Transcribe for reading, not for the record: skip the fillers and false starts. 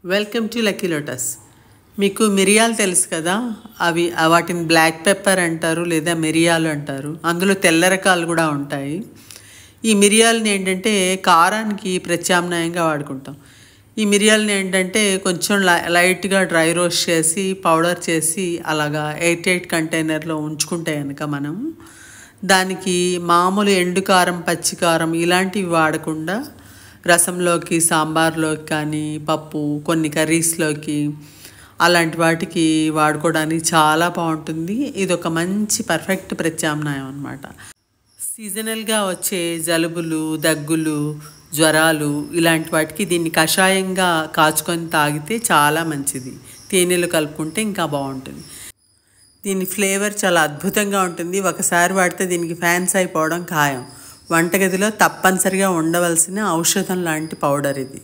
Welcome to lucky lotus. మీకు మిరియాలు తెలుసు కదా, అవి వాటిని బ్లాక్ పెప్పర్ అంటారు లేదా మిరియాలు అంటారు. అందులో తెల్ల రకాలు కూడా ఉంటాయి. ఈ మిరియాలని ఏంటంటే కారానికి ప్రత్యామ్నాయంగా వాడుకుంటాం. ఈ మిరియాలని ఏంటంటే కొంచెం లైట్గా డ్రై రోస్ట్ చేసి పౌడర్ చేసి అలాగా ఎయిట్ కంటైనర్లో ఉంచుకుంటే కనుక మనం దానికి మామూలు ఎండు కారం పచ్చికారం ఇలాంటివి వాడకుండా రసంలోకి సాంబార్లోకి కానీ పప్పు కొన్ని కర్రీస్లోకి అలాంటి వాటికి వాడుకోవడానికి చాలా బాగుంటుంది. ఇది ఒక మంచి పర్ఫెక్ట్ ప్రత్యామ్నాయం అన్నమాట. సీజనల్గా వచ్చే జలుబులు దగ్గులు జ్వరాలు ఇలాంటి వాటికి దీన్ని కషాయంగా కాచుకొని తాగితే చాలా మంచిది. తేనెలు కలుపుకుంటే ఇంకా బాగుంటుంది. దీని ఫ్లేవర్ చాలా అద్భుతంగా ఉంటుంది. ఒకసారి వాడితే దీనికి ఫ్యాన్స్ అయిపోవడం ఖాయం. వంటగదిలో తప్పనిసరిగా ఉండవలసిన ఔషధం లాంటి పౌడర్ ఇది.